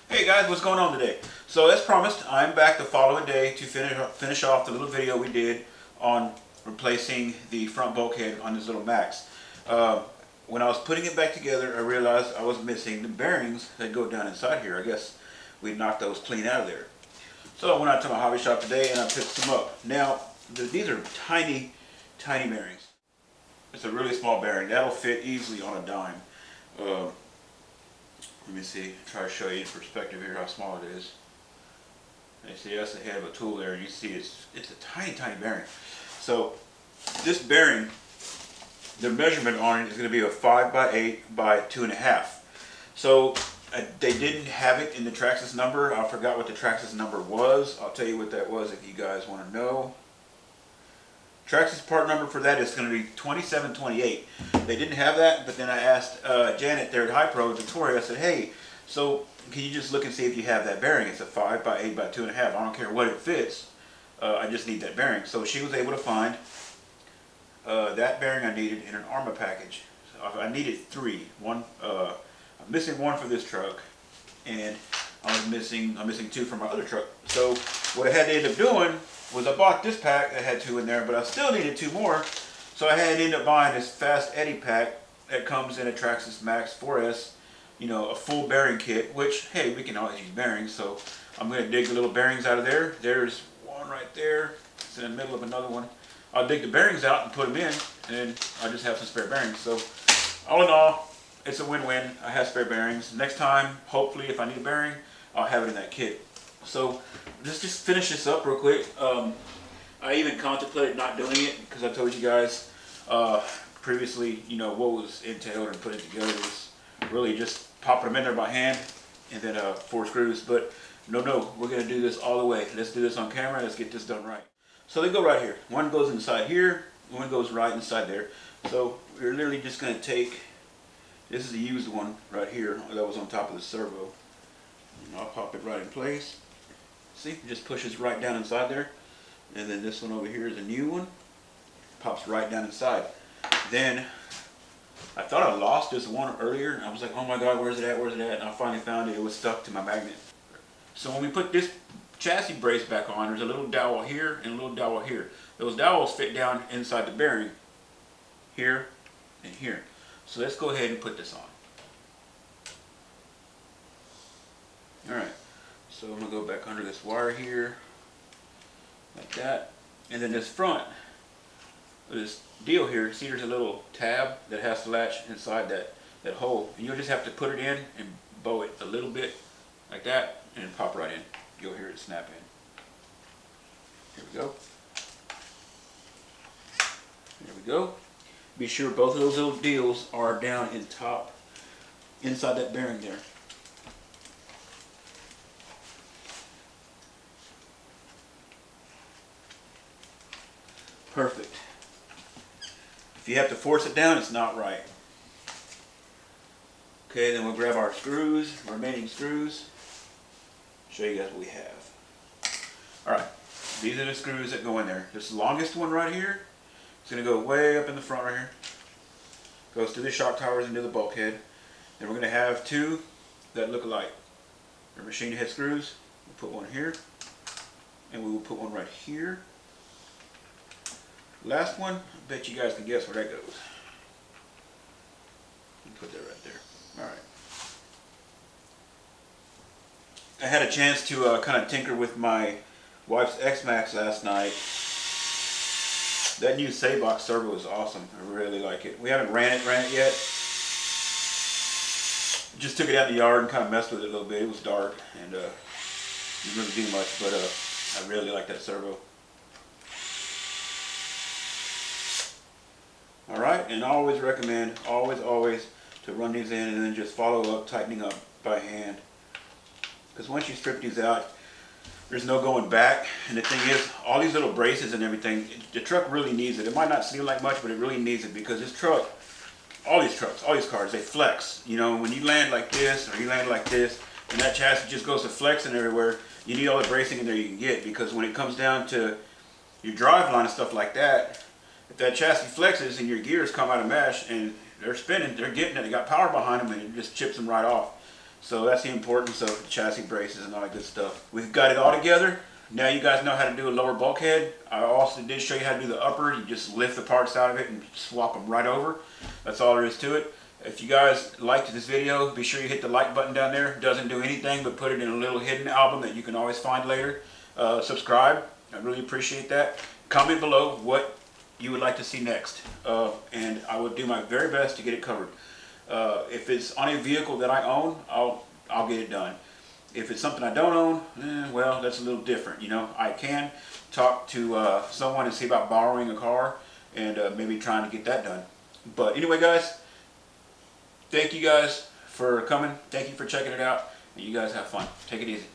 Hey guys, what's going on today? So as promised, I'm back the following day to finish off the little video we did on replacing the front bulkhead on this little Maxx. When I was putting it back together, I realized I was missing the bearings that go down inside here. I guess we knocked those clean out of there. So I went out to my hobby shop today and I picked some up. Now, these are tiny, tiny bearings. It's a really small bearing. That'll fit easily on a dime. Let me see, try to show you in perspective here how small it is. And you see that's the head of a tool there, and you see it's a tiny, tiny bearing. So this bearing, the measurement on it is going to be a 5x8 by 2.5. So they didn't have it in the Traxxas number. I forgot what the Traxxas number was. I'll tell you what that was if you guys want to know. Traxxas part number for that is going to be 2728. They didn't have that, but then I asked Janet there at Hypertough, Victoria, I said, hey, so can you just look and see if you have that bearing? It's a 5x8 by 2.5. I don't care what it fits. I just need that bearing. So she was able to find that bearing I needed in an Arma package. So I needed 3. I'm missing 1 for this truck, and I'm missing 2 for my other truck. So what I had to end up doing was I bought this pack that had 2 in there, but I still needed 2 more. So I had to end up buying this Fast Eddy pack that comes in a Traxxas Maxx 4S, you know, a full bearing kit, which, hey, we can always use bearings. So I'm going to dig the little bearings out of there. There's one right there. It's in the middle of another one. I'll dig the bearings out and put them in, and I'll just have some spare bearings. So all in all, it's a win-win. I have spare bearings. Next time, hopefully, if I need a bearing, I'll have it in that kit. So let's just finish this up real quick. I even contemplated not doing it because I told you guys previously, you know, what was entailed and putting it together was really just popping them in there by hand and then 4 screws. But no, we're going to do this all the way. Let's do this on camera. Let's get this done right. So they go right here. One goes inside here. One goes right inside there. So we're literally just going to take, this is a used one right here that was on top of the servo. And I'll pop it right in place. See, it just pushes right down inside there. And then this one over here is a new one. Pops right down inside. Then, I thought I lost this one earlier. And I was like, oh my God, where's it at, where's it at? And I finally found it. It was stuck to my magnet. So when we put this chassis brace back on, there's a little dowel here and a little dowel here. Those dowels fit down inside the bearing. Here and here. So let's go ahead and put this on. Alright. So I'm going to go back under this wire here, like that. And then this front, this deal here, see there's a little tab that has to latch inside that hole. And you'll just have to put it in and bow it a little bit, like that, and pop right in. You'll hear it snap in. Here we go. There we go. Be sure both of those little deals are down inside that bearing there. Perfect. If you have to force it down, it's not right. Okay, then we'll grab our screws, remaining screws. Show you guys what we have. Alright, these are the screws that go in there. This longest one right here is going to go way up in the front right here. Goes through the shock towers into the bulkhead. Then we're going to have 2 that look alike. They're machine head screws. We'll put one here, and we will put one right here. Last one, I bet you guys can guess where that goes. Put that right there. Alright. I had a chance to kind of tinker with my wife's X-Max last night. That new Saybox servo is awesome. I really like it. We haven't ran it yet. Just took it out in the yard and kind of messed with it a little bit. It was dark and didn't really do much, but I really like that servo. Alright, and I always recommend, always, to run these in and then just follow up, tightening up by hand. Because once you strip these out, there's no going back. And the thing is, all these little braces and everything, the truck really needs it. It might not seem like much, but it really needs it because this truck, all these cars, they flex. You know, when you land like this or you land like this, and that chassis just goes to flexing everywhere, you need all the bracing in there you can get, because when it comes down to your drive line and stuff like that, if that chassis flexes and your gears come out of mesh and they're spinning, they're getting it, they got power behind them, and it just chips them right off. So that's the importance of chassis braces and all that good stuff. We've got it all together. Now you guys know how to do a lower bulkhead. I also did show you how to do the upper. You just lift the parts out of it and swap them right over. That's all there is to it. If you guys liked this video, be sure you hit the like button down there. It doesn't do anything but put it in a little hidden album that you can always find later. Subscribe. I really appreciate that. Comment below what you would like to see next. And I will do my very best to get it covered. If it's on a vehicle that I own, I'll get it done. If it's something I don't own, well, that's a little different. You know, I can talk to someone and see about borrowing a car and maybe trying to get that done. But anyway, guys, thank you guys for coming. Thank you for checking it out. And you guys have fun. Take it easy.